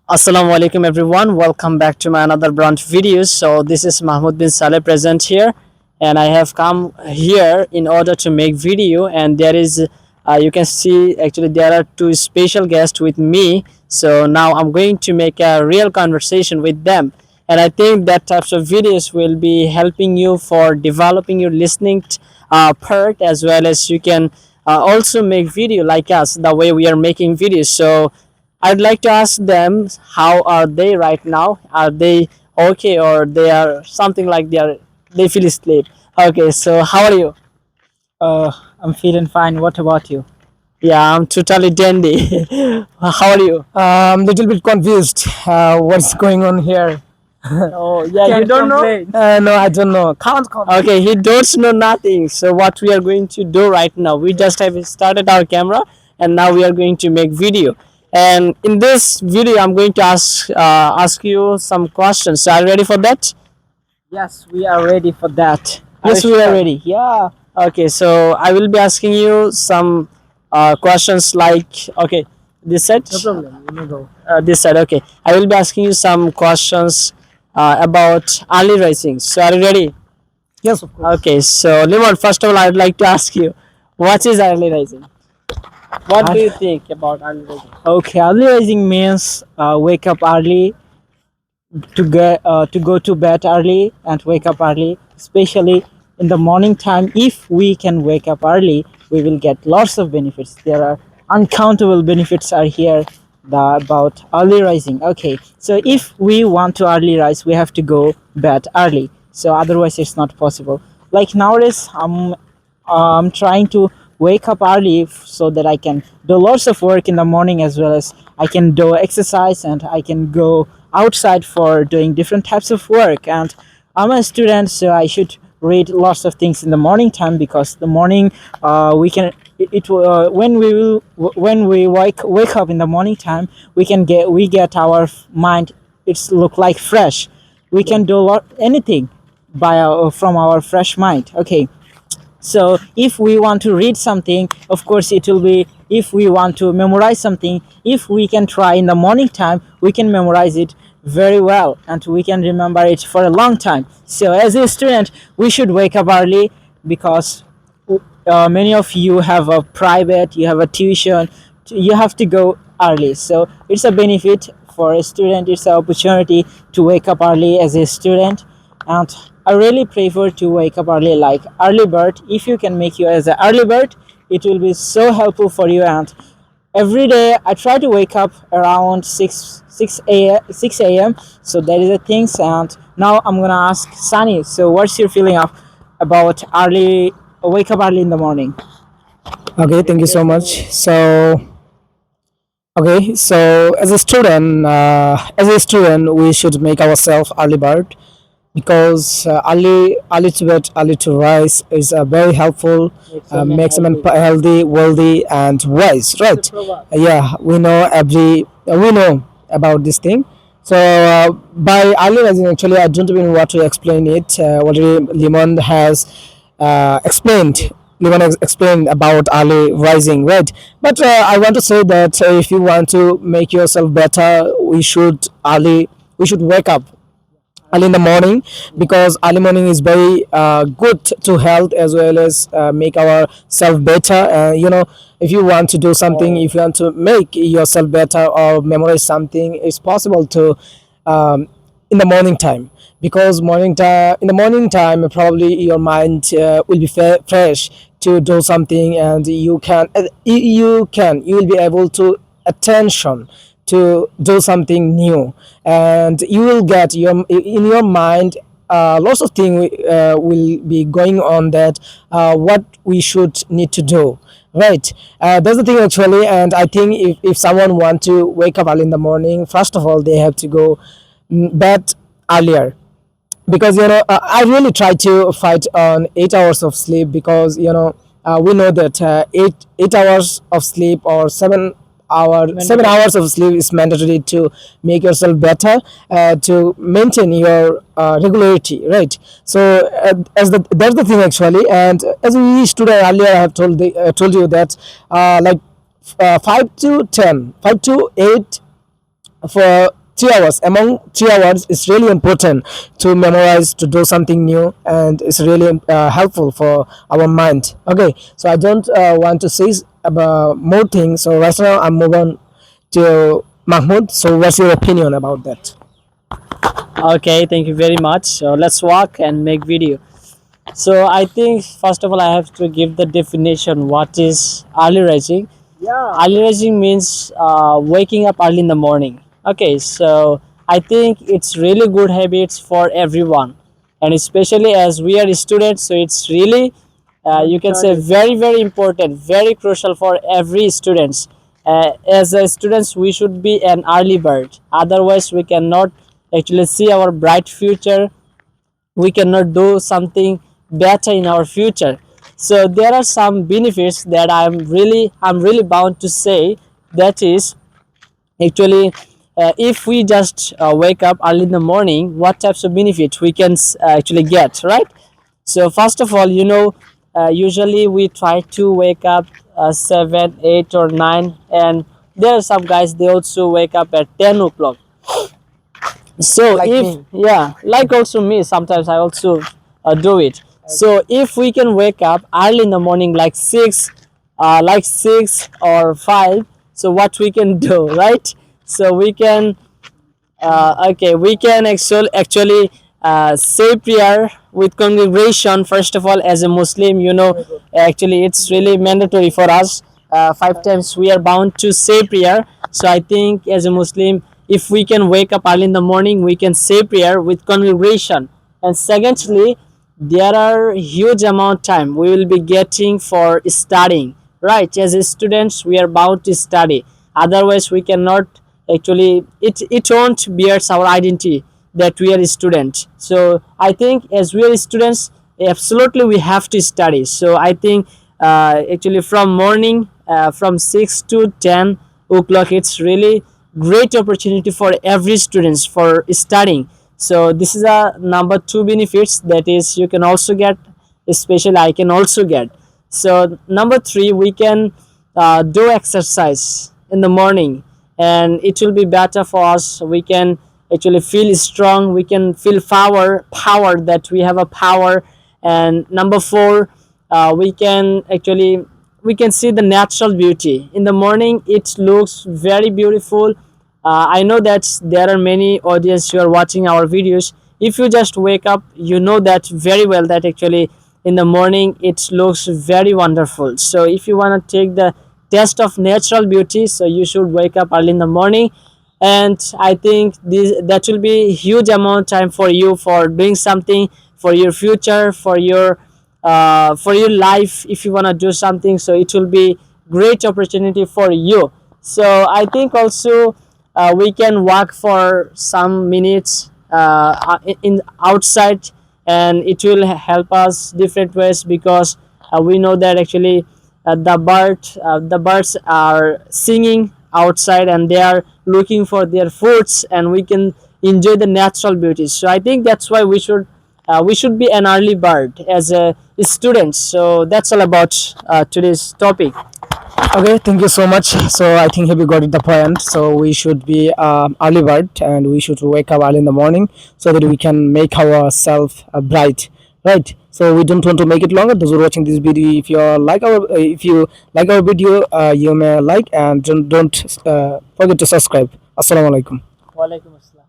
Assalamu alaikum everyone. Welcome back to my another brand video. So this is Mahmoud bin Saleh present here, and I have come here in order to make video. And there is, you can see actually there are two special guests with me. So now I'm going to make a real conversation with them, and I think that types of videos will be helping you for developing your listening part, as well as you can also make video like us the way we are making videos. So I'd like to ask them how are they right now? Are they okay, or they are something like they feel asleep? Okay, so how are you? I'm feeling fine. What about you? Yeah, I'm totally dandy. How are you? Little bit confused. What's going on here? Oh yeah, you Can't don't know? complain. No, I don't know. Can't complain. Okay, he don't know nothing. So what we are going to do right now? We just have started our camera, and now we are going to make video. And in this video, I'm going to ask you some questions. So are you ready for that? Yes, we are ready for that. Yes, we are sure? ready. Yeah. Okay, so I will be asking you some questions like, okay, this set. No problem. You may go. This side. Okay, I will be asking you some questions about early rising. So are you ready? Yes, of course. Okay, so Limon, first of all, I would like to ask you, what is early rising? What do you think about early rising? Okay, early rising means wake up early to go to bed early and wake up early, especially in the morning time. If we can wake up early, we will get lots of benefits. There are uncountable benefits are here about early rising. Okay, so if we want to early rise, we have to go bed early. So otherwise, it's not possible. Like nowadays, I'm trying to wake up early so that I can do lots of work in the morning, as well as I can do exercise and I can go outside for doing different types of work. And I'm a student, so I should read lots of things in the morning time, because the morning we can when when we wake up in the morning time, we get our mind, it's look like fresh. We can do anything from our fresh mind. Okay, so if we want to read something, of course it will be, if we want to memorize something, if we can try in the morning time, we can memorize it very well and we can remember it for a long time. So as a student, we should wake up early, because many of you have a private, you have a tuition, you have to go early. So it's a benefit for a student, it's an opportunity to wake up early as a student. And I really prefer to wake up early, like early bird. If you can make you as an early bird, it will be so helpful for you. And every day I try to wake up around 6 a.m. So that is the things. And now I'm gonna ask Sunny. So what's your feeling of about early wake up early in the morning? Okay, thank you so much. So as a student, we should make ourselves early bird, because early to bed, early to rise is very helpful, makes a man healthy, wealthy, and wise. Right? Yeah, we know about this thing. So by early rising, actually, I don't even want to explain it. Already, Limon has explained. Limon explained about early rising, right? But I want to say that if you want to make yourself better, we should wake up early in the morning, because early morning is very good to health, as well as make ourselves better. If you want to do something, if you want to make yourself better or memorize something, it's possible to in the morning time, because in the morning time probably your mind will be fresh to do something, and you will be able to attention to do something new, and you will get in your mind lots of things will be going on, that what we should need to do, right? That's the thing actually. And I think if someone want to wake up early in the morning, first of all they have to go bed earlier, because I really try to fight on 8 hours of sleep, because we know that eight hours of sleep, or 7 hours of sleep is mandatory to make yourself better, to maintain your regularity, right? So that's the thing actually. And as we student earlier, I have told you that like 5 to 10, 5 to 8 for 3 hours. Among 3 hours, it's really important to memorize, to do something new, and it's really helpful for our mind. Okay, so I don't want to say about more things. So right now I'm moving to Mahmoud. So what's your opinion about that? Okay, thank you very much. So let's walk and make video. So I think first of all I have to give the definition what is early rising. Early rising means waking up early in the morning. Okay, so I think it's really good habits for everyone, and especially as we are students, so it's really you can say very important, very crucial for every students. As a students, we should be an early bird. Otherwise, we cannot actually see our bright future. We cannot do something better in our future. So there are some benefits that I'm really bound to say. That is actually if we just wake up early in the morning, what types of benefits we can actually get, right? So first of all, usually we try to wake up 7 8 or 9, and there are some guys they also wake up at 10 o'clock. So Like if me. yeah, like also me, sometimes I also do it. So if we can wake up early in the morning like 6 or 5, so what we can do, right? So we can okay, we can actually say prayer with congregation. First of all, as a Muslim, actually it's really mandatory for us. 5 times we are bound to say prayer. So I think as a Muslim, if we can wake up early in the morning, we can say prayer with congregation. And secondly, there are huge amount time we will be getting for studying, right? As students, we are bound to study. Otherwise, we cannot actually it won't bears our identity that we are a student. So I think as we are students, absolutely we have to study. So I think actually from morning from 6 to 10 o'clock, it's really great opportunity for every students for studying. So this is a number two benefits, that is you can also get, especially I can also get. So number three, we can do exercise in the morning, and it will be better for us. We can actually feel strong, we can feel power that we have a power. And number four, we can see the natural beauty in the morning. It looks very beautiful. I know that there are many audience who are watching our videos. If you just wake up, you know that very well that actually in the morning it looks very wonderful. So if you want to take the test of natural beauty, so you should wake up early in the morning. And I think that will be huge amount time for you for doing something for your future, for your life. If you want to do something, so it will be great opportunity for you. So I think also we can walk for some minutes in outside, and it will help us different ways, because we know that actually the birds are singing outside, and they are looking for their foods, and we can enjoy the natural beauty. So I think that's why we should be an early bird as a student. So that's all about today's topic. Okay, thank you so much. So I think we got it the point. So we should be early bird, and we should wake up early in the morning so that we can make ourselves bright, right? So we don't want to make it longer. Those who are watching this video, if you like our video, you may like, and don't forget to subscribe. Assalamu alaikum. Walaikum assalam.